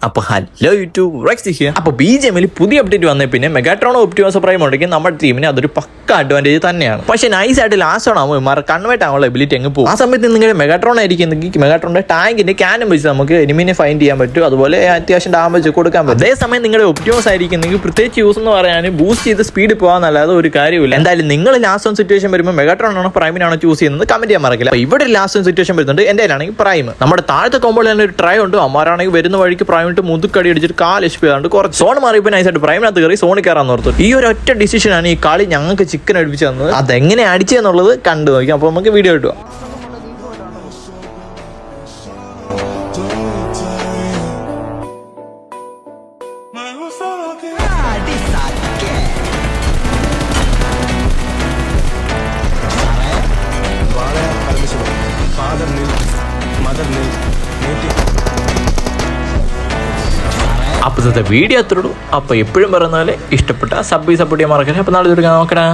അപ്പോൾ hello YouTube Rex here. അപ്പോൾ BGMൽ പുതിയ അപ്ഡേറ്റ് വന്നേ പിന്നെ മെഗാട്രോൺ ഒപ്റ്റിമസ് പ്രൈം ഉണ്ടെങ്കിൽ നമ്മുടെ ടീമിന് അതൊരു പക്ക അഡ്വാൻറ്റേജ് തന്നെയാണ്. പക്ഷേ നൈസ് ആയിട്ട് ലാസ്റ്റ് ആകുമ്പോൾ ഇമാർ കൺവേർട്ട് ആവാനുള്ള എബിലിറ്റി അങ്ങ് പോകും. ആ സമയത്ത് നിങ്ങളുടെ മെഗാട്രോൺ ആയിരിക്കുന്നെങ്കിൽ മെഗാട്രോണിന്റെ ടാങ്കിന്റെ ക്യാനും വെച്ച് നമുക്ക് എനിമിനെ ഫൈൻഡ് ചെയ്യാൻ പറ്റും, അതുപോലെ അത്യാവശ്യം ഡാമേജ് കൊടുക്കാൻ പറ്റും. അതേസമയം നിങ്ങളുടെ ഒപ്റ്റിമസ് ആയിരിക്കുന്നെങ്കിൽ പ്രത്യേകിച്ച് യൂസ് എന്ന് പറയാൻ ബൂസ്റ്റ് ചെയ്ത് സ്പീഡ് പോകാന്നല്ലാതെ ഒരു കാര്യമില്ല. എന്തായാലും നിങ്ങൾ ലാസ്റ്റ് ഓൺ സിറ്റുവേഷൻ വരുമ്പോൾ മെഗാട്രോൺ ആണോ പ്രൈമിനാണോ ചൂസ് ചെയ്യുന്നത് കമന്റ് ചെയ്യാൻ മറക്കില്ല. അപ്പോൾ ഇവിടെ ലാസ്റ്റ് ഓൺ സിറ്റുവേഷൻ വരുന്നുണ്ട്, എൻ്റെ ആണെങ്കിൽ പ്രൈം. നമ്മുടെ താഴത്തെ കോമ്പോളിൽ തന്നെ ഒരു ട്രൈ ഉണ്ട്. അമ്മാരാണെങ്കിൽ വരുന്ന വഴിക്ക് പ്രൈമിട്ട് മുതുക്കടി അടിച്ചിട്ട് 4 HP ആണ്ട് കുറച്ച് സോൺ മാറിയപ്പോൾ നൈസായിട്ട് പ്രൈമിനകത്ത് കയറി സോണിൽ കയറാൻ ഓർത്തു. ഈ ഒരു ഒറ്റ ഡിസിഷനാണ് ഈ കളി ഞങ്ങൾക്ക് ചിക്കൻ അടിപ്പിച്ച് തന്നത്. അതെങ്ങനെ അടിച്ചെന്നുള്ളത് കണ്ടു നോക്കാം. അപ്പോൾ നമുക്ക് വീഡിയോ കിട്ടുക. അപ്പോൾ വീഡിയോ അത്രയുള്ളൂ. അപ്പോൾ എപ്പോഴും പറയുന്ന പോലെ ഇഷ്ടപ്പെട്ട സപ്പോർട്ട് ചെയ്യാൻ മറക്കരുത്. അപ്പോൾ നാളെ നോക്കണേ.